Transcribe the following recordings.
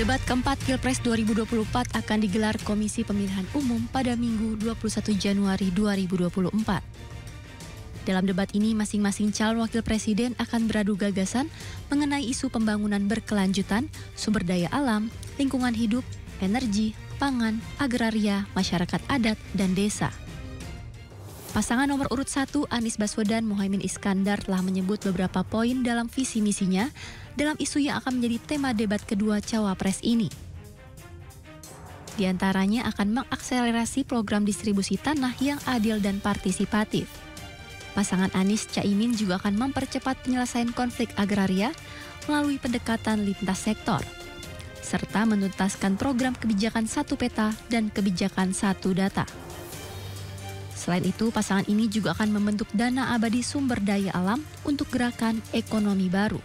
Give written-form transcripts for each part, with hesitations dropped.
Debat keempat Pilpres 2024 akan digelar Komisi Pemilihan Umum pada Minggu 21 Januari 2024. Dalam debat ini, masing-masing calon wakil presiden akan beradu gagasan mengenai isu pembangunan berkelanjutan, sumber daya alam, lingkungan hidup, energi, pangan, agraria, masyarakat adat, dan desa. Pasangan nomor urut 1, Anies Baswedan Muhaimin Iskandar, telah menyebut beberapa poin dalam visi misinya dalam isu yang akan menjadi tema debat kedua Cawapres ini. Di antaranya akan mengakselerasi program distribusi tanah yang adil dan partisipatif. Pasangan Anies Caimin juga akan mempercepat penyelesaian konflik agraria melalui pendekatan lintas sektor, serta menuntaskan program kebijakan satu peta dan kebijakan satu data. Selain itu, pasangan ini juga akan membentuk dana abadi sumber daya alam untuk gerakan ekonomi baru.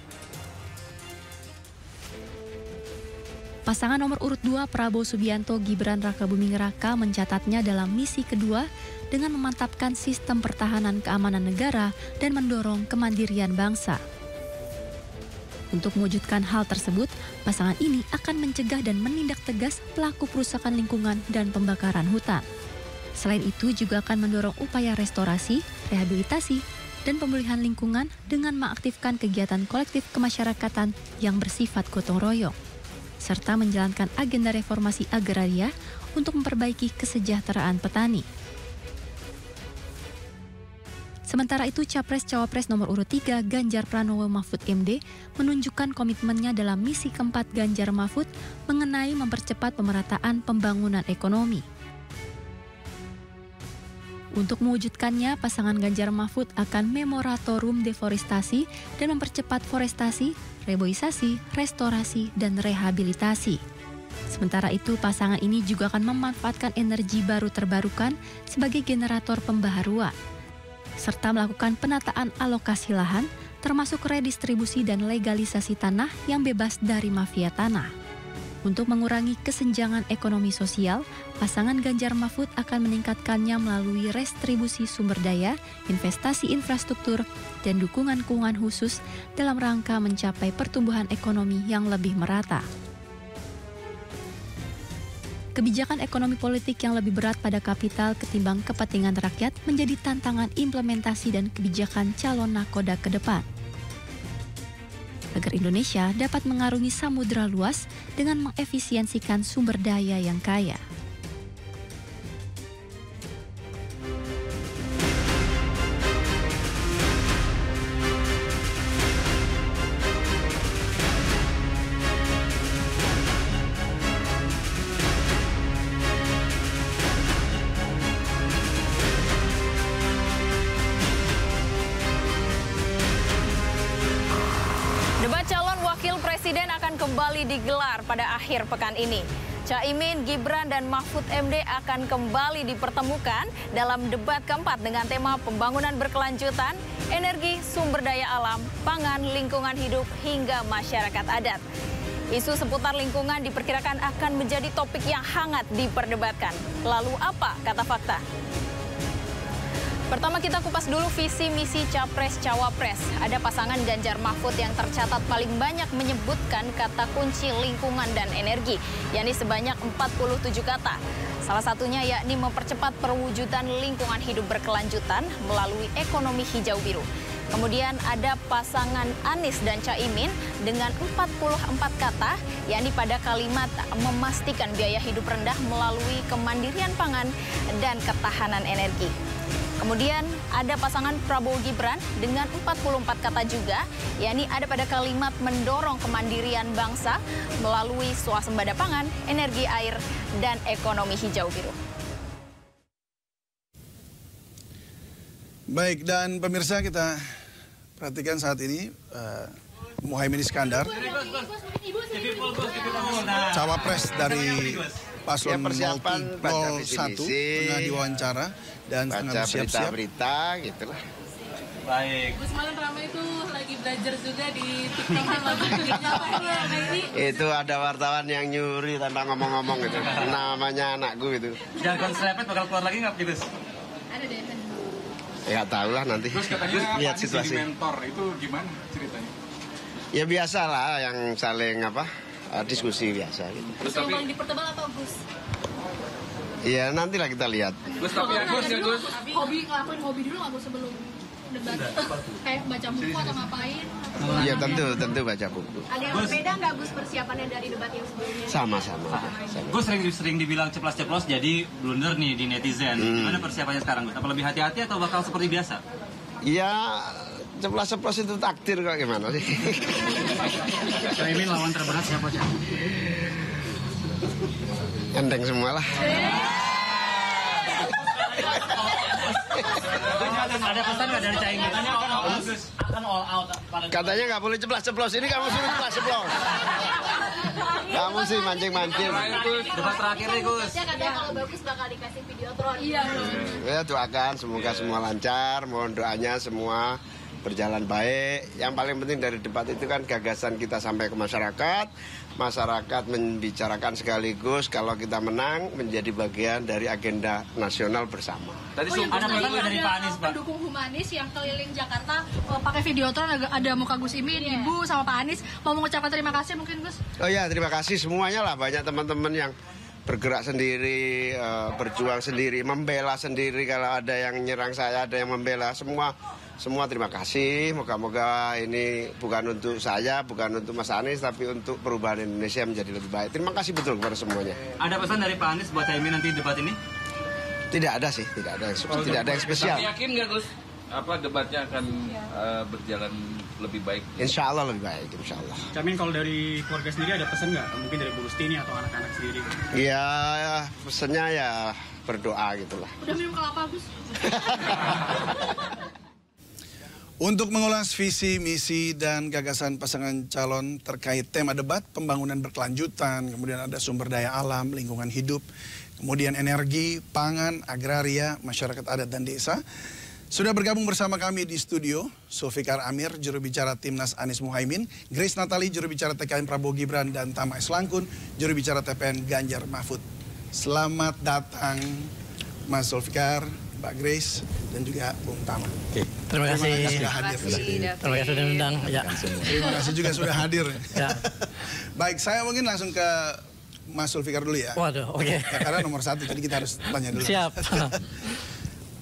Pasangan nomor urut 2, Prabowo Subianto Gibran Rakabuming Raka, mencatatnya dalam misi kedua dengan memantapkan sistem pertahanan keamanan negara dan mendorong kemandirian bangsa. Untuk mewujudkan hal tersebut, pasangan ini akan mencegah dan menindak tegas pelaku perusakan lingkungan dan pembakaran hutan. Selain itu juga akan mendorong upaya restorasi, rehabilitasi, dan pemulihan lingkungan dengan mengaktifkan kegiatan kolektif kemasyarakatan yang bersifat gotong royong, serta menjalankan agenda reformasi agraria untuk memperbaiki kesejahteraan petani. Sementara itu, Capres-Cawapres nomor urut 3, Ganjar Pranowo Mahfud MD, menunjukkan komitmennya dalam misi keempat Ganjar Mahfud mengenai mempercepat pemerataan pembangunan ekonomi. Untuk mewujudkannya, pasangan Ganjar Mahfud akan memoratorium deforestasi dan mempercepat forestasi, reboisasi, restorasi, dan rehabilitasi. Sementara itu, pasangan ini juga akan memanfaatkan energi baru terbarukan sebagai generator pembaharuan, serta melakukan penataan alokasi lahan, termasuk redistribusi dan legalisasi tanah yang bebas dari mafia tanah. Untuk mengurangi kesenjangan ekonomi sosial, pasangan Ganjar Mahfud akan meningkatkannya melalui restribusi sumber daya, investasi infrastruktur, dan dukungan keuangan khusus dalam rangka mencapai pertumbuhan ekonomi yang lebih merata. Kebijakan ekonomi politik yang lebih berat pada kapital ketimbang kepentingan rakyat menjadi tantangan implementasi dan kebijakan calon nakoda ke depan, agar Indonesia dapat mengarungi samudera luas dengan mengefisiensikan sumber daya yang kaya. Presiden akan kembali digelar pada akhir pekan ini. Caimin, Gibran, dan Mahfud MD akan kembali dipertemukan dalam debat keempat dengan tema pembangunan berkelanjutan, energi, sumber daya alam, pangan, lingkungan hidup, hingga masyarakat adat. Isu seputar lingkungan diperkirakan akan menjadi topik yang hangat diperdebatkan. Lalu apa kata fakta? Pertama kita kupas dulu visi misi Capres-Cawapres. Ada pasangan Ganjar Mahfud yang tercatat paling banyak menyebutkan kata kunci lingkungan dan energi, yakni sebanyak 47 kata. Salah satunya yakni mempercepat perwujudan lingkungan hidup berkelanjutan melalui ekonomi hijau biru. Kemudian ada pasangan Anies dan Caimin dengan 44 kata, yakni pada kalimat memastikan biaya hidup rendah melalui kemandirian pangan dan ketahanan energi. Kemudian ada pasangan Prabowo Gibran dengan 44 kata juga, yakni ada pada kalimat mendorong kemandirian bangsa melalui swasembada pangan, energi air, dan ekonomi hijau biru. Baik, dan pemirsa kita perhatikan saat ini Muhaimin Iskandar, Cawapres dari Paslon 01 tengah diwawancara dan tengah bersiap-siap. Berita gitulah. Baik. Semalam ramai itu lagi belajar juga di TikTok. Itu ada wartawan yang nyuri tanpa ngomong-ngomong gitu. Namanya anakku itu. Jargon selepet bakal keluar lagi nggak, Bibis? Ada deh. Ya tahu lah nanti. Terus katanya lihat situasi. mentor itu gimana ceritanya? Ya biasalah yang saling diskusi biasa gitu. Terus yang paling dipertebal apa, Gus? Iya, nantilah kita lihat. Gus, tapi ya Gus, Ngelakuin hobi dulu nggak, Gus, sebelum debat? Kayak baca buku atau ngapain? Iya, tentu baca buku. Ada yang berbeda nggak, Gus, persiapannya dari debat yang sebelumnya? Sama. Gus sering dibilang ceplos-ceplos jadi blunder nih di netizen. Gimana persiapannya sekarang, Gus? Apa lebih hati-hati atau bakal seperti biasa? Iya, ceplos-ceplos itu takdir kok, gimana sih? Caimin lawan terberat siapa, Cak? Enteng semua lah. Ada pesan nggak dari Caimin? Akan all out. Katanya nggak boleh ceplos-ceplos, ini kamu suruh ceplos-ceplos. Kamu sih mancing-mancing. Debat terakhir nih, Gus. Katanya kalau bagus bakal dikasih videotron. Iya. Ya, doakan semoga semua lancar, mohon doanya semua berjalan baik. Yang paling penting dari debat itu kan gagasan kita sampai ke masyarakat. Masyarakat membicarakan sekaligus kalau kita menang menjadi bagian dari agenda nasional bersama. Tadi ada pesan nggak dari Pak Anies, Pak? Pendukung humanis yang keliling Jakarta pakai videotron, ada muka Gus Imin, Ibu sama Pak Anies. Mau mengucapkan terima kasih mungkin, Gus? Oh ya, terima kasih semuanya lah. Banyak teman-teman yang bergerak sendiri, berjuang sendiri, membela sendiri. Kalau ada yang nyerang saya, ada yang membela, semua terima kasih. Moga-moga ini bukan untuk saya, bukan untuk Mas Anies, tapi untuk perubahan Indonesia menjadi lebih baik. Terima kasih betul kepada semuanya. Ada pesan dari Pak Anies buat Caimin nanti debat ini? Tidak ada sih, tidak ada yang spesial. Tapi yakin nggak, Gus? Apa debatnya akan berjalan lebih baik? Insya Allah lebih baik, insya Allah. Caimin, kalau dari keluarga sendiri ada pesan nggak? Mungkin dari Bu Rustini atau anak-anak sendiri? Ya, pesannya ya berdoa gitulah. Udah minum kelapa, Gus? Untuk mengulas visi, misi, dan gagasan pasangan calon terkait tema debat, pembangunan berkelanjutan, kemudian ada sumber daya alam, lingkungan hidup, kemudian energi, pangan, agraria, masyarakat adat dan desa. Sudah bergabung bersama kami di studio, Zulfikar Amir, juru bicara Timnas Anies Muhaimin, Grace Natali, juru bicara TKN Prabowo Gibran, dan Tama S. Langkun, juru bicara TPN Ganjar Mahfud. Selamat datang, Mas Zulfikar, Mbak Grace, dan juga Bung Tama. Oke. Terima kasih sudah hadir. Terima kasih sudah undang. Ya. Terima kasih juga sudah hadir. Ya. Baik, saya mungkin langsung ke Mas Zulfikar dulu ya. Waduh, oke. Ya, karena nomor 1, jadi kita harus tanya dulu. Siap.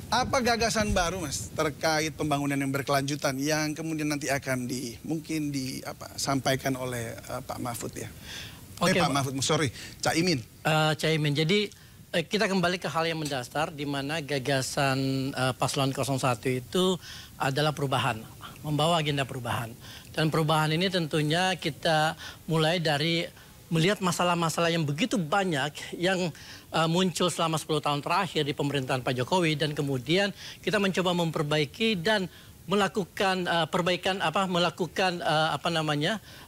Apa gagasan baru, Mas, terkait pembangunan yang berkelanjutan yang kemudian nanti akan mungkin disampaikan oleh Pak Mahfud ya? Oke, Pak Mahfud, sorry, Caimin. Caimin. Jadi kita kembali ke hal yang mendasar di mana gagasan paslon 01 itu adalah perubahan, membawa agenda perubahan. Dan perubahan ini tentunya kita mulai dari melihat masalah-masalah yang begitu banyak yang muncul selama 10 tahun terakhir di pemerintahan Pak Jokowi, dan kemudian kita mencoba memperbaiki dan melakukan perbaikan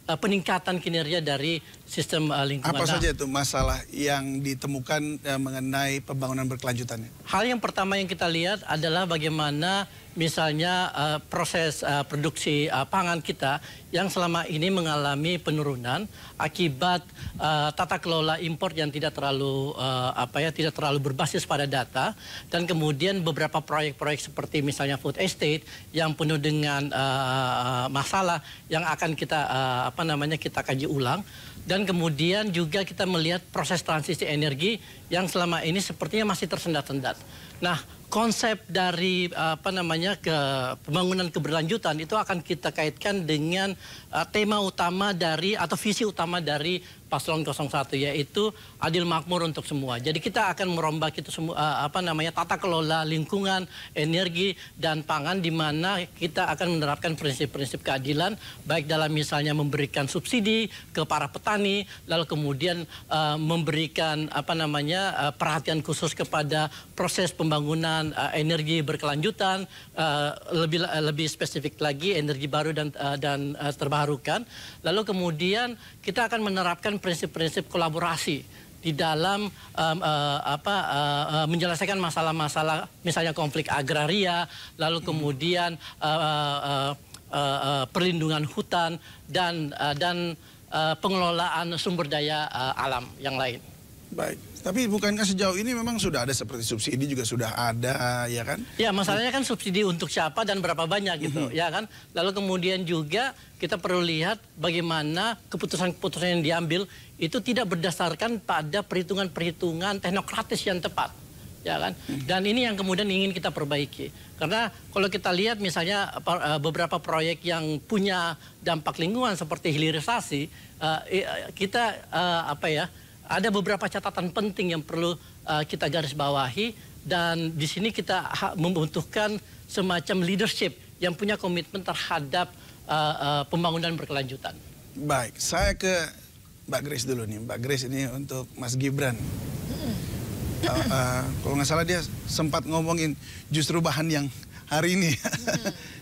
peningkatan kinerja dari sistem lingkungan. Apa saja itu masalah yang ditemukan mengenai pembangunan berkelanjutannya? Hal yang pertama yang kita lihat adalah bagaimana misalnya proses produksi pangan kita yang selama ini mengalami penurunan akibat tata kelola impor yang tidak terlalu tidak terlalu berbasis pada data, dan kemudian beberapa proyek-proyek seperti misalnya food estate yang penuh dengan masalah yang akan kita kita kaji ulang. Dan kemudian juga kita melihat proses transisi energi yang selama ini sepertinya masih tersendat-sendat. Nah, konsep dari pembangunan keberlanjutan itu akan kita kaitkan dengan tema utama dari atau visi utama dari paslon 01, yaitu adil makmur untuk semua. Jadi kita akan merombak itu semua tata kelola lingkungan, energi dan pangan, di mana kita akan menerapkan prinsip-prinsip keadilan baik dalam misalnya memberikan subsidi ke para petani, lalu kemudian memberikan perhatian khusus kepada proses pembangunan energi berkelanjutan, lebih spesifik lagi energi baru dan terbarukan. Lalu kemudian kita akan menerapkan prinsip-prinsip kolaborasi di dalam menyelesaikan masalah-masalah misalnya konflik agraria, lalu kemudian perlindungan hutan dan pengelolaan sumber daya alam yang lain. Baik, Tapi bukankah sejauh ini memang sudah ada seperti subsidi juga sudah ada, ya kan? Ya, masalahnya kan subsidi untuk siapa dan berapa banyak gitu, ya kan? Lalu kemudian juga kita perlu lihat bagaimana keputusan-keputusan yang diambil itu tidak berdasarkan pada perhitungan-perhitungan teknokratis yang tepat, ya kan? Dan ini yang kemudian ingin kita perbaiki. Karena kalau kita lihat misalnya beberapa proyek yang punya dampak lingkungan seperti hilirisasi, kita ada beberapa catatan penting yang perlu kita garis bawahi, dan di sini kita membutuhkan semacam leadership yang punya komitmen terhadap pembangunan berkelanjutan. Baik, saya ke Mbak Grace dulu nih. Mbak Grace ini untuk Mas Gibran. Kalau nggak salah dia sempat ngomongin justru bahan yang hari ini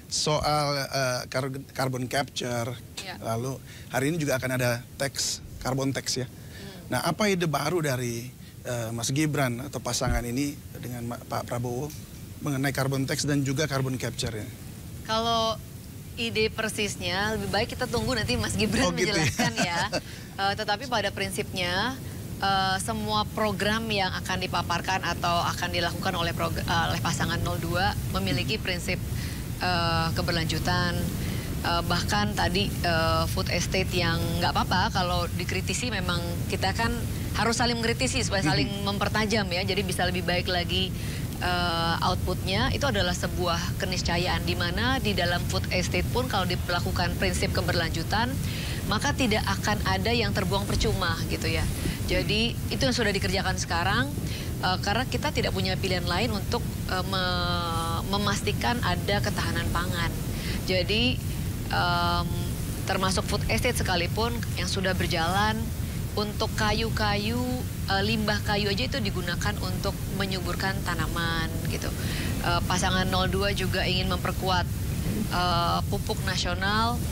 soal carbon capture. Lalu hari ini juga akan ada carbon tax ya. Nah, apa ide baru dari Mas Gibran atau pasangan ini dengan Pak Prabowo mengenai carbon tax dan juga carbon capture ya? Kalau ide persisnya lebih baik kita tunggu nanti Mas Gibran menjelaskan ya. Tetapi pada prinsipnya semua program yang akan dipaparkan atau akan dilakukan oleh pasangan 02 memiliki prinsip keberlanjutan. Bahkan tadi food estate yang nggak apa-apa kalau dikritisi, memang kita kan harus saling mengkritisi supaya saling mempertajam ya, jadi bisa lebih baik lagi outputnya. Itu adalah sebuah keniscayaan di mana di dalam food estate pun kalau dilakukan prinsip keberlanjutan maka tidak akan ada yang terbuang percuma gitu ya. Jadi itu yang sudah dikerjakan sekarang karena kita tidak punya pilihan lain untuk memastikan ada ketahanan pangan. Jadi termasuk food estate sekalipun yang sudah berjalan, untuk kayu-kayu, limbah kayu aja itu digunakan untuk menyuburkan tanaman gitu. Pasangan 02 juga ingin memperkuat pupuk nasional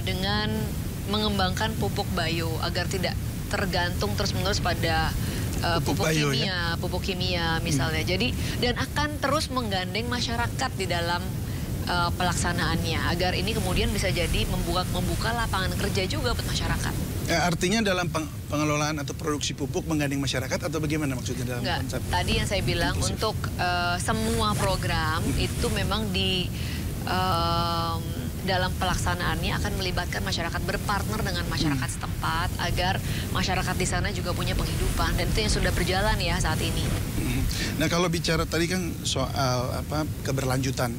dengan mengembangkan pupuk bio agar tidak tergantung terus-menerus pada pupuk kimia misalnya. Jadi dan akan terus menggandeng masyarakat di dalam pelaksanaannya agar ini kemudian bisa jadi membuka lapangan kerja juga buat masyarakat. Artinya dalam pengelolaan atau produksi pupuk menggandeng masyarakat atau bagaimana maksudnya dalam konsep? Tadi yang saya bilang untuk semua program itu memang di dalam pelaksanaannya akan melibatkan masyarakat, berpartner dengan masyarakat setempat agar masyarakat di sana juga punya penghidupan, dan itu yang sudah berjalan ya saat ini. Nah, kalau bicara tadi kan soal keberlanjutan,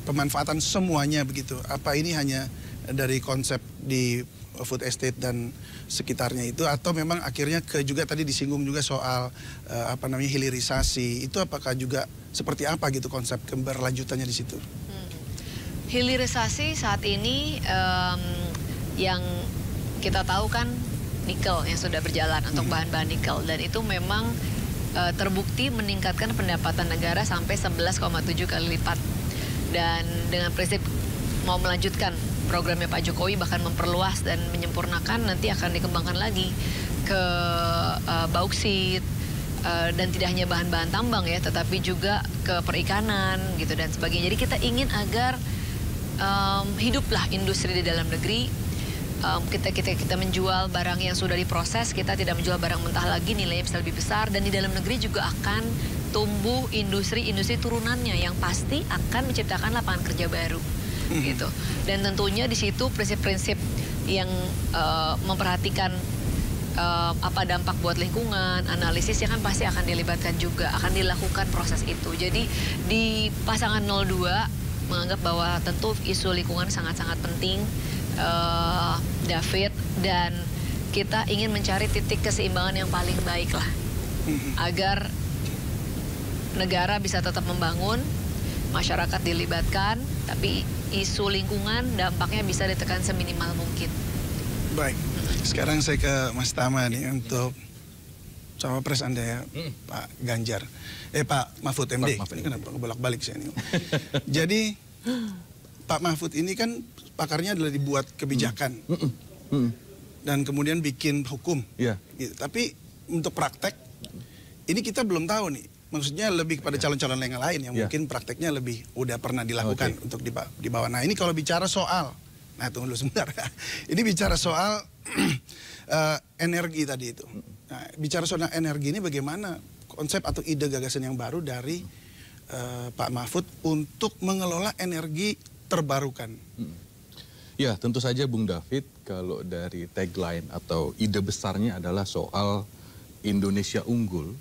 pemanfaatan semuanya begitu. Apa ini hanya dari konsep di food estate dan sekitarnya itu, atau memang akhirnya juga tadi disinggung juga soal hilirisasi, itu apakah juga seperti apa gitu konsep keberlanjutannya di situ? Hilirisasi saat ini yang kita tahu kan nikel yang sudah berjalan untuk bahan-bahan nikel, dan itu memang terbukti meningkatkan pendapatan negara sampai 11,7 kali lipat. Dan dengan prinsip mau melanjutkan programnya Pak Jokowi, bahkan memperluas dan menyempurnakan, nanti akan dikembangkan lagi ke bauksit, dan tidak hanya bahan-bahan tambang ya, tetapi juga ke perikanan gitu dan sebagainya. Jadi kita ingin agar hiduplah industri di dalam negeri. Kita menjual barang yang sudah diproses, kita tidak menjual barang mentah lagi, nilainya bisa lebih besar, dan di dalam negeri juga akan tumbuh industri turunannya yang pasti akan menciptakan lapangan kerja baru gitu. Dan tentunya di situ prinsip-prinsip yang memperhatikan apa dampak buat lingkungan, analisisnya kan pasti akan dilibatkan juga, akan dilakukan proses itu. Jadi di pasangan 02 menganggap bahwa tentu isu lingkungan sangat-sangat penting, David, dan kita ingin mencari titik keseimbangan yang paling baik lah, agar negara bisa tetap membangun, masyarakat dilibatkan, tapi isu lingkungan dampaknya bisa ditekan seminimal mungkin. Baik, sekarang saya ke Mas Tama nih untuk cawapres Anda ya, Pak Ganjar. Pak Mahfud MD. Ini kenapa bolak-balik saya ini? Jadi Pak Mahfud ini kan pakarnya adalah dibuat kebijakan dan kemudian bikin hukum. Gitu. Tapi untuk praktek ini kita belum tahu nih. Maksudnya lebih kepada calon-calon yang lain yang mungkin prakteknya lebih udah pernah dilakukan untuk di bawah. Nah ini kalau bicara soal, nah tunggu dulu sebentar. Ini bicara soal energi tadi itu. Nah, bicara soal energi ini bagaimana konsep atau ide gagasan yang baru dari Pak Mahfud untuk mengelola energi terbarukan? Ya, tentu saja Bung David, kalau dari tagline atau ide besarnya adalah soal Indonesia unggul,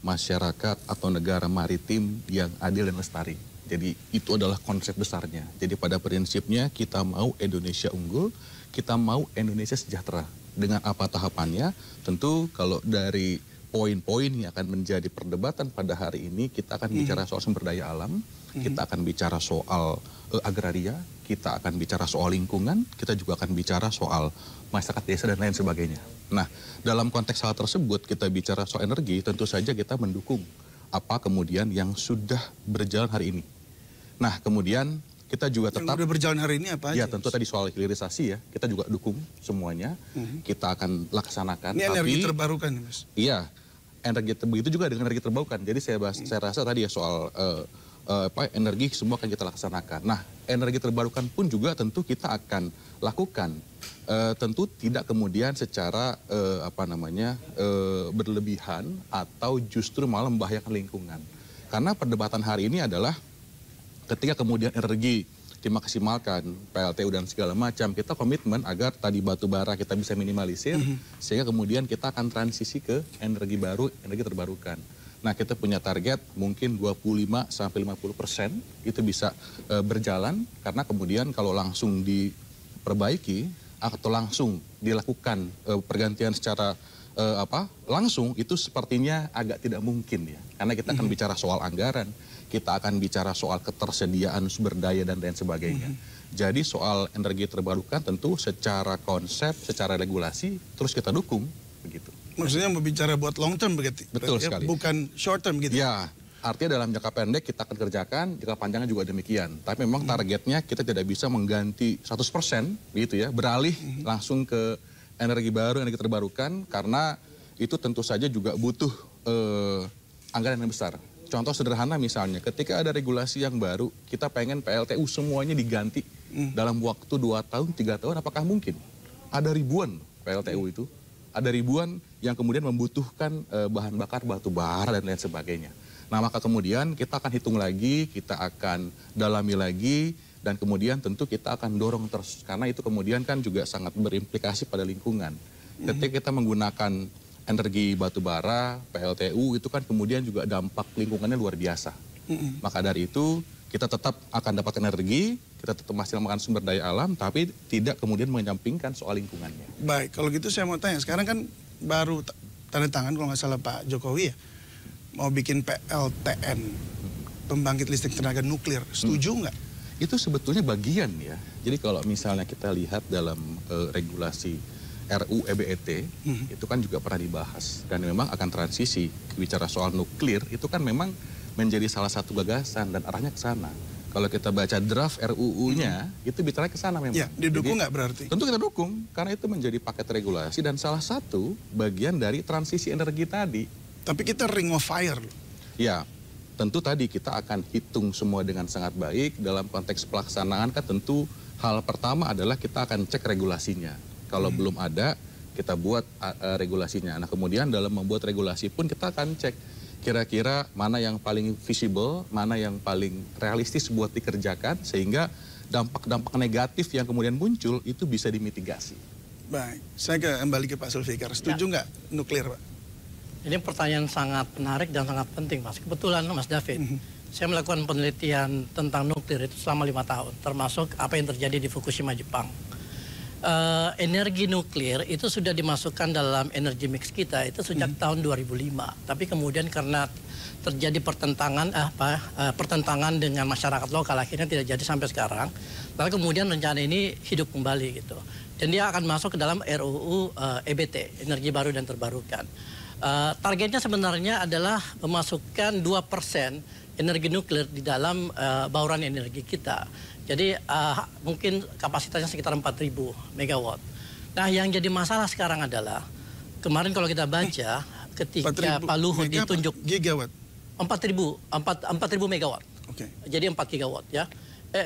masyarakat atau negara maritim yang adil dan lestari. Jadi itu adalah konsep besarnya. Jadi pada prinsipnya kita mau Indonesia unggul, kita mau Indonesia sejahtera. Dengan apa tahapannya? Tentu kalau dari poin-poin yang akan menjadi perdebatan pada hari ini, kita akan bicara soal sumber daya alam, kita akan bicara soal agraria, kita akan bicara soal lingkungan, kita juga akan bicara soal masyarakat desa dan lain sebagainya. Nah, dalam konteks hal tersebut kita bicara soal energi, tentu saja kita mendukung apa kemudian yang sudah berjalan hari ini. Nah, kemudian kita juga tetap... Yang sudah berjalan hari ini apa aja? Ya, tentu tadi soal hilirisasi ya, kita juga dukung semuanya, kita akan laksanakan. Ini energi terbarukan ya, Mas? Iya, energi begitu juga dengan energi terbarukan. Jadi saya rasa tadi ya soal energi semua akan kita laksanakan. Nah, energi terbarukan pun juga tentu kita akan lakukan. Tentu tidak kemudian secara berlebihan atau justru malah membahayakan lingkungan. Karena perdebatan hari ini adalah ketika kemudian energi dimaksimalkan, PLTU dan segala macam, kita komitmen agar tadi batu bara kita bisa minimalisir, sehingga kemudian kita akan transisi ke energi baru, energi terbarukan. Nah, kita punya target mungkin 25-50% itu bisa berjalan, karena kemudian kalau langsung diperbaiki atau langsung dilakukan pergantian secara langsung, itu sepertinya agak tidak mungkin ya. Karena kita akan bicara soal anggaran, kita akan bicara soal ketersediaan sumber daya dan lain sebagainya. Jadi soal energi terbarukan tentu secara konsep, secara regulasi terus kita dukung begitu. Maksudnya berbicara buat long term begitu? Betul sekali. Bukan short term gitu? Ya, artinya dalam jangka pendek kita akan kerjakan, jangka panjangnya juga demikian. Tapi memang targetnya kita tidak bisa mengganti 100% begitu ya, beralih langsung ke energi baru, energi terbarukan, karena itu tentu saja juga butuh anggaran yang besar. Contoh sederhana misalnya, ketika ada regulasi yang baru, kita pengen PLTU semuanya diganti dalam waktu 2 tahun, 3 tahun, apakah mungkin? Ada ribuan PLTU itu, ada ribuan yang kemudian membutuhkan bahan bakar batu bara dan lain sebagainya. Nah, maka kemudian kita akan hitung lagi, kita akan dalami lagi, dan kemudian tentu kita akan dorong terus. Karena itu kemudian kan juga sangat berimplikasi pada lingkungan. Ketika kita menggunakan energi batu bara, PLTU, itu kan kemudian juga dampak lingkungannya luar biasa. Maka dari itu kita tetap akan dapat energi, kita tetap masih makan sumber daya alam, tapi tidak kemudian menyampingkan soal lingkungannya. Baik, kalau gitu saya mau tanya, sekarang kan baru tanda tangan kalau nggak salah Pak Jokowi ya, mau bikin PLTN, pembangkit listrik tenaga nuklir, setuju nggak? Itu sebetulnya bagian ya. Jadi kalau misalnya kita lihat dalam regulasi RUU EBET, itu kan juga pernah dibahas. Dan memang akan transisi, bicara soal nuklir, itu kan memang menjadi salah satu gagasan dan arahnya ke sana. Kalau kita baca draft RUU-nya, itu bicara ke sana memang. Ya, didukung nggak berarti? Tentu kita dukung, karena itu menjadi paket regulasi dan salah satu bagian dari transisi energi tadi. Tapi kita ring of fire loh. Ya, tentu tadi kita akan hitung semua dengan sangat baik. Dalam konteks pelaksanaan kan tentu hal pertama adalah kita akan cek regulasinya. Kalau belum ada, kita buat regulasinya. Nah, kemudian dalam membuat regulasi pun kita akan cek kira-kira mana yang paling visible, mana yang paling realistis buat dikerjakan, sehingga dampak-dampak negatif yang kemudian muncul itu bisa dimitigasi. Baik, saya kembali ke Pak Sulfikar. Setuju nggak nuklir, Pak? Ini pertanyaan sangat menarik dan sangat penting, Mas. Kebetulan, Mas David, saya melakukan penelitian tentang nuklir itu selama 5 tahun, termasuk apa yang terjadi di Fukushima, Jepang. Energi nuklir itu sudah dimasukkan dalam energi mix kita itu sejak tahun 2005. Tapi kemudian karena terjadi pertentangan dengan masyarakat lokal, akhirnya tidak jadi sampai sekarang. Lalu kemudian rencana ini hidup kembali gitu. Dan dia akan masuk ke dalam RUU EBT, energi baru dan terbarukan. Targetnya sebenarnya adalah memasukkan 2% energi nuklir di dalam bauran energi kita. Jadi mungkin kapasitasnya sekitar 4.000 megawatt. Nah, yang jadi masalah sekarang adalah kemarin kalau kita baca ketika Pak Luhut ditunjuk gigawatt 4.000 megawatt. Oke. Jadi 4 gigawatt ya.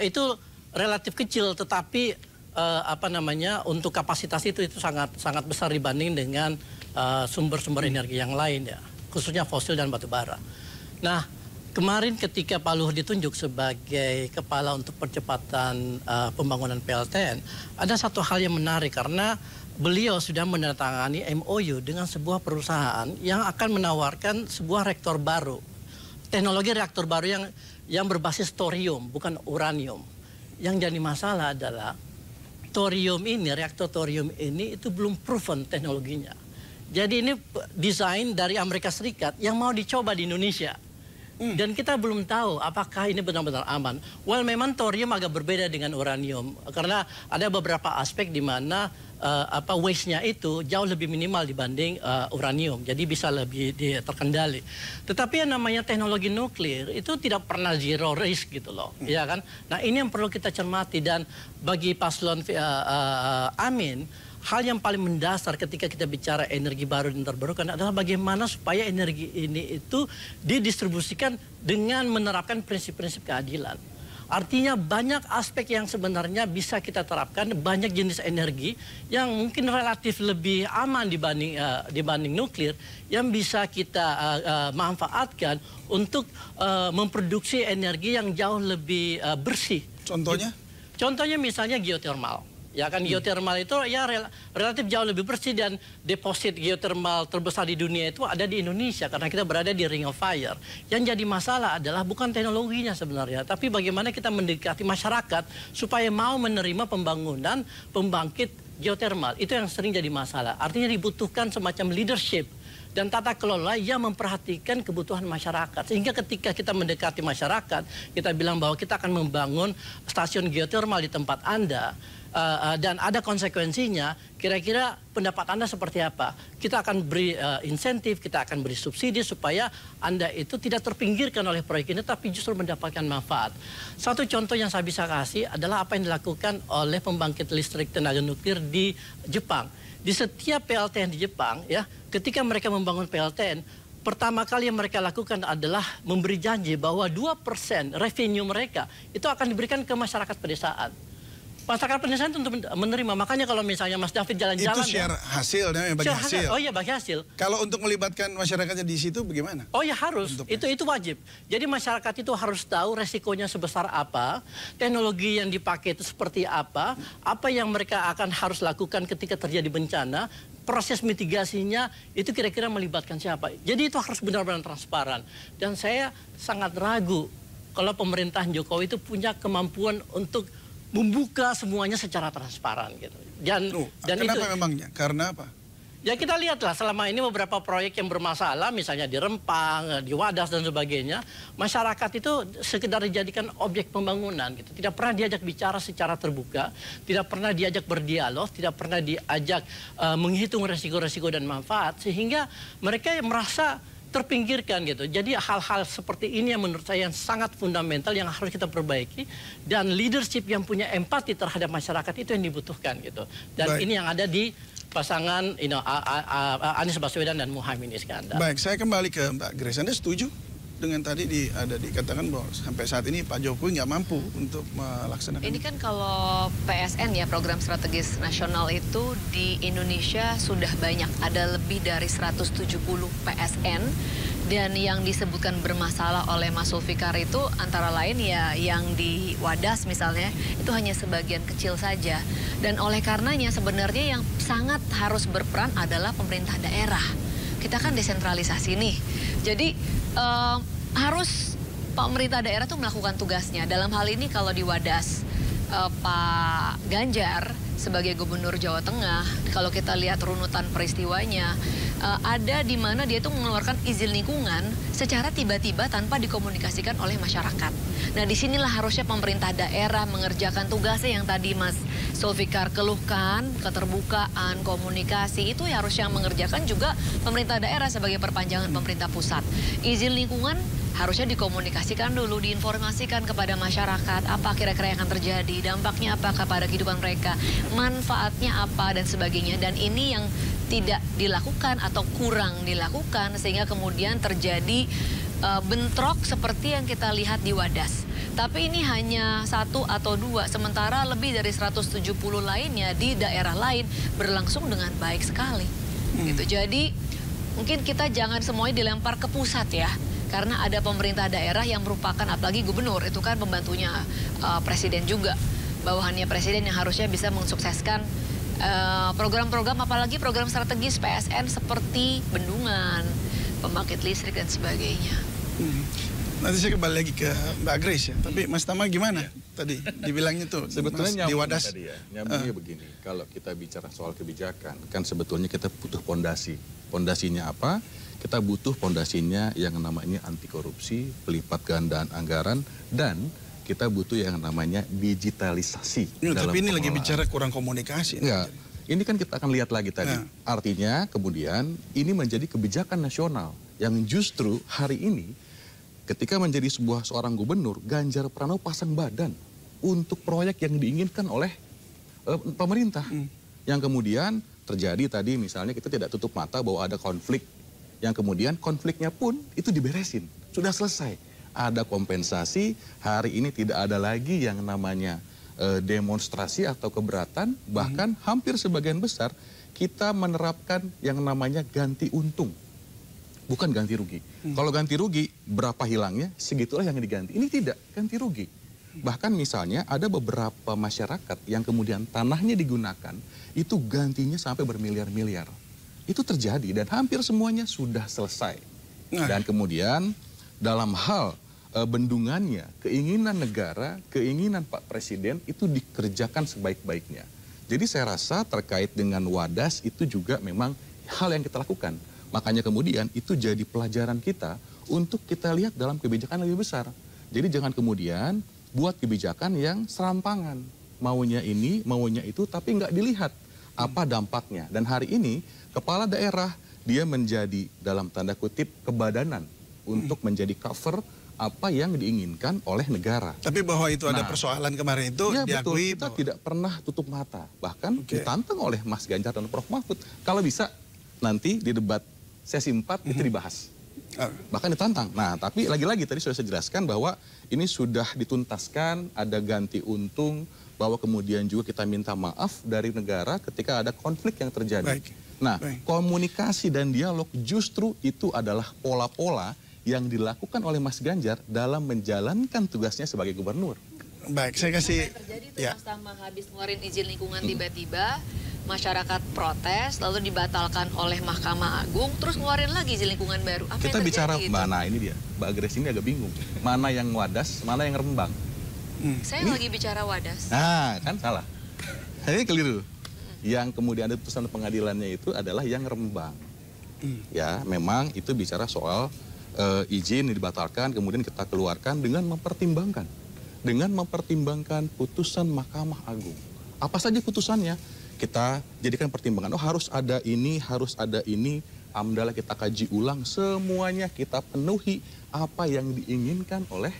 Itu relatif kecil, tetapi untuk kapasitas itu sangat besar dibanding dengan sumber-sumber energi yang lain ya, khususnya fosil dan batu bara. Nah, kemarin ketika Pak Luhut ditunjuk sebagai kepala untuk percepatan pembangunan PLTN, ada satu hal yang menarik karena beliau sudah menandatangani MOU dengan sebuah perusahaan yang akan menawarkan sebuah reaktor baru. Teknologi reaktor baru yang berbasis thorium, bukan uranium. Yang jadi masalah adalah reaktor thorium ini itu belum proven teknologinya. Jadi ini desain dari Amerika Serikat yang mau dicoba di Indonesia. Dan kita belum tahu apakah ini benar-benar aman. Well, memang thorium agak berbeda dengan uranium karena ada beberapa aspek di mana waste-nya itu jauh lebih minimal dibanding uranium. Jadi bisa lebih terkendali. Tetapi yang namanya teknologi nuklir itu tidak pernah zero risk gitu loh, ya kan? Nah, ini yang perlu kita cermati dan bagi paslon Amin, hal yang paling mendasar ketika kita bicara energi baru dan terbarukan adalah bagaimana supaya energi ini itu didistribusikan dengan menerapkan prinsip-prinsip keadilan. Artinya banyak aspek yang sebenarnya bisa kita terapkan, banyak jenis energi yang mungkin relatif lebih aman dibanding nuklir yang bisa kita manfaatkan untuk memproduksi energi yang jauh lebih bersih. Contohnya? Contohnya misalnya geothermal. Ya kan, geothermal itu ya relatif jauh lebih bersih dan deposit geothermal terbesar di dunia itu ada di Indonesia karena kita berada di Ring of Fire. Yang jadi masalah adalah bukan teknologinya sebenarnya, tapi bagaimana kita mendekati masyarakat supaya mau menerima pembangunan pembangkit geothermal. Itu yang sering jadi masalah. Artinya dibutuhkan semacam leadership dan tata kelola yang memperhatikan kebutuhan masyarakat. Sehingga ketika kita mendekati masyarakat, kita bilang bahwa kita akan membangun stasiun geothermal di tempat Anda, dan ada konsekuensinya, kira-kira pendapat Anda seperti apa? Kita akan beri insentif, kita akan beri subsidi supaya Anda itu tidak terpinggirkan oleh proyek ini, tapi justru mendapatkan manfaat. Satu contoh yang saya bisa kasih adalah apa yang dilakukan oleh pembangkit listrik tenaga nuklir di Jepang. Di setiap PLTN di Jepang, ya, ketika mereka membangun PLTN, pertama kali yang mereka lakukan adalah memberi janji bahwa 2% revenue mereka itu akan diberikan ke masyarakat pedesaan. Masyarakat pedesaan tentu menerima. Makanya kalau misalnya Mas David jalan-jalan... Itu share hasil, namanya bagi hasil. Oh iya, bagi hasil. Kalau untuk melibatkan masyarakatnya di situ bagaimana? Oh ya harus, itu wajib. Jadi masyarakat itu harus tahu resikonya sebesar apa, teknologi yang dipakai itu seperti apa yang mereka akan harus lakukan ketika terjadi bencana, proses mitigasinya itu kira-kira melibatkan siapa. Jadi itu harus benar-benar transparan. Dan saya sangat ragu kalau pemerintahan Jokowi itu punya kemampuan untuk membuka semuanya secara transparan gitu. Dan kenapa itu memangnya? Karena apa? Ya kita lihatlah selama ini beberapa proyek yang bermasalah, misalnya di Rempang, di Wadas dan sebagainya, masyarakat itu sekedar dijadikan objek pembangunan gitu. Tidak pernah diajak bicara secara terbuka, tidak pernah diajak berdialog, tidak pernah diajak menghitung resiko-resiko dan manfaat, sehingga mereka merasa terpinggirkan gitu. Jadi hal-hal seperti ini yang menurut saya yang sangat fundamental yang harus kita perbaiki, dan leadership yang punya empati terhadap masyarakat itu yang dibutuhkan gitu. Dan ini yang ada di pasangan Anies Baswedan dan Muhaimin Iskandar. Baik, saya kembali ke Mbak Grace. Anda setuju dengan tadi dikatakan bahwa sampai saat ini Pak Jokowi nggak mampu untuk melaksanakan? Ini kan kalau PSN ya, Program Strategis Nasional itu di Indonesia sudah banyak, ada lebih dari 170 PSN, dan yang disebutkan bermasalah oleh Mas Zulfikar itu antara lain ya yang di Wadas misalnya, itu hanya sebagian kecil saja. Dan oleh karenanya sebenarnya yang sangat harus berperan adalah pemerintah daerah. Kita kan desentralisasi nih, jadi harus pemerintah daerah tuh melakukan tugasnya. Dalam hal ini kalau di Wadas, Pak Ganjar sebagai Gubernur Jawa Tengah, kalau kita lihat runutan peristiwanya, ada di mana dia tuh mengeluarkan izin lingkungan secara tiba-tiba tanpa dikomunikasikan oleh masyarakat. Nah, disinilah harusnya pemerintah daerah mengerjakan tugasnya yang tadi Mas Zulfikar keluhkan, keterbukaan, komunikasi, itu harusnya mengerjakan juga pemerintah daerah sebagai perpanjangan pemerintah pusat. Izin lingkungan harusnya dikomunikasikan dulu, diinformasikan kepada masyarakat apa kira-kira yang akan terjadi, dampaknya apa kepada kehidupan mereka, manfaatnya apa dan sebagainya. Dan ini yang tidak dilakukan atau kurang dilakukan sehingga kemudian terjadi bentrok seperti yang kita lihat di Wadas. Tapi ini hanya 1 atau 2, sementara lebih dari 170 lainnya di daerah lain berlangsung dengan baik sekali. Gitu. Jadi mungkin kita jangan semuanya dilempar ke pusat ya. Karena ada pemerintah daerah yang merupakan, apalagi gubernur, itu kan pembantunya presiden juga. Bawahannya presiden yang harusnya bisa mensukseskan program-program, apalagi program strategis PSN seperti bendungan, pembangkit listrik dan sebagainya. Nanti saya kembali lagi ke Mbak Grace ya. Tapi Mas Tama gimana tadi dibilangnya tuh? Sebetulnya di Wadas tadi ya, nyambungnya begini. Kalau kita bicara soal kebijakan, kan sebetulnya kita butuh pondasi. Pondasinya apa? Kita butuh pondasinya yang namanya anti korupsi, pelipat gandaan anggaran, dan kita butuh yang namanya digitalisasi. Tapi ini lagi bicara kurang komunikasi. Enggak, ini kan kita akan lihat lagi tadi. Artinya kemudian ini menjadi kebijakan nasional yang justru hari ini ketika menjadi seorang gubernur, Ganjar Pranowo pasang badan untuk proyek yang diinginkan oleh pemerintah. Yang kemudian terjadi tadi misalnya kita tidak tutup mata bahwa ada konflik, yang kemudian konfliknya pun itu diberesin, sudah selesai. Ada kompensasi, hari ini tidak ada lagi yang namanya demonstrasi atau keberatan, bahkan hampir sebagian besar kita menerapkan yang namanya ganti untung, bukan ganti rugi. Kalau ganti rugi, berapa hilangnya, segitulah yang diganti. Ini tidak, ganti rugi. Bahkan misalnya ada beberapa masyarakat yang kemudian tanahnya digunakan, itu gantinya sampai bermiliar-miliar. Itu terjadi dan hampir semuanya sudah selesai. Dan kemudian dalam hal bendungannya, keinginan negara, keinginan Pak Presiden itu dikerjakan sebaik-baiknya. Jadi saya rasa terkait dengan Wadas itu juga memang hal yang kita lakukan. Makanya kemudian itu jadi pelajaran kita untuk kita lihat dalam kebijakan lebih besar. Jadi jangan kemudian buat kebijakan yang serampangan. Maunya ini, maunya itu, tapi nggak dilihat apa dampaknya. Dan hari ini kepala daerah dia menjadi dalam tanda kutip kebadanan untuk menjadi cover apa yang diinginkan oleh negara. Tapi bahwa itu ada persoalan kemarin itu ya diakui betul, kita tidak pernah tutup mata. Bahkan ditantang oleh Mas Ganjar dan Prof. Mahfud. Kalau bisa nanti di debat sesi 4 itu dibahas. Bahkan ditantang. Nah, tapi lagi-lagi tadi sudah saya jelaskan bahwa ini sudah dituntaskan, ada ganti untung, bahwa kemudian juga kita minta maaf dari negara ketika ada konflik yang terjadi. Komunikasi dan dialog justru itu adalah pola-pola yang dilakukan oleh Mas Ganjar dalam menjalankan tugasnya sebagai gubernur. Baik, saya kasih. Terjadi itu Mas Tama habis ngeluarin izin lingkungan tiba-tiba, masyarakat protes, lalu dibatalkan oleh Mahkamah Agung, terus ngeluarin lagi izin lingkungan baru. Apa kita yang bicara, gitu? Mbak, ini dia, Mbak Grace ini agak bingung. Mana yang Wadas, mana yang Rembang? Saya lagi bicara Wadas. Nah, kan salah. Ini keliru. Yang kemudian ada putusan pengadilannya itu adalah yang Rembang. Ya, memang itu bicara soal izin yang dibatalkan, kemudian kita keluarkan dengan mempertimbangkan putusan Mahkamah Agung. Apa saja putusannya? Kita jadikan pertimbangan, oh harus ada ini, amdalah kita kaji ulang, semuanya kita penuhi apa yang diinginkan oleh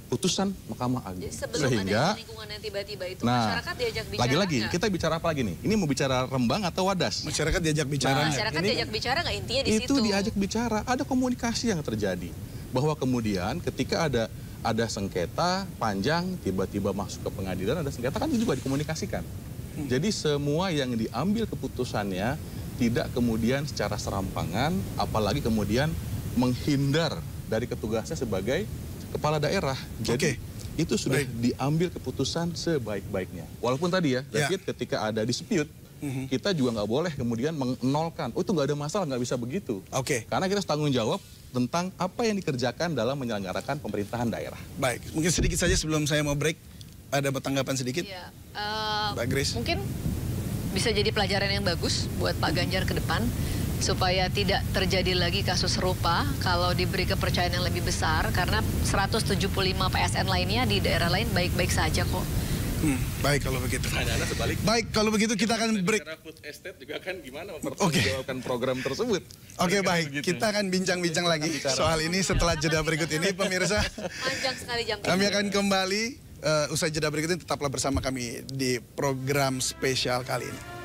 putusan Mahkamah Agung. Jadi sebelum ada lingkungan yang tiba-tiba itu, masyarakat diajak bicara. Lagi-lagi, kita bicara apa lagi nih? Ini mau bicara Rembang atau Wadas? Masyarakat diajak bicara. Masyarakat diajak bicara nggak, intinya di situ? Itu diajak bicara, ada komunikasi yang terjadi. Bahwa kemudian ketika ada sengketa panjang, tiba-tiba masuk ke pengadilan, ada sengketa kan itu juga dikomunikasikan. Jadi semua yang diambil keputusannya tidak kemudian secara serampangan, apalagi kemudian menghindar dari ketugasnya sebagai kepala daerah. Jadi itu sudah diambil keputusan sebaik-baiknya. Walaupun tadi ya, David, ketika ada dispute, kita juga nggak boleh kemudian menolkan. Oh itu nggak ada masalah, nggak bisa begitu. Karena kita harus tanggung jawab tentang apa yang dikerjakan dalam menyelenggarakan pemerintahan daerah. Baik, mungkin sedikit saja sebelum saya mau break, ada tanggapan sedikit? Ya, Mbak Grace. Mungkin bisa jadi pelajaran yang bagus buat Pak Ganjar ke depan, supaya tidak terjadi lagi kasus serupa kalau diberi kepercayaan yang lebih besar, karena 175 PSN lainnya di daerah lain baik-baik saja kok. Baik kalau begitu. Baik kalau begitu kita akan break. Food estate juga kan gimana mempertanggungjawabkan program tersebut. Baik, kita akan bincang-bincang lagi soal ini setelah jeda berikut ini, pemirsa. Panjang sekali jam. Kami akan kembali usai jeda berikut ini, tetaplah bersama kami di program spesial kali ini.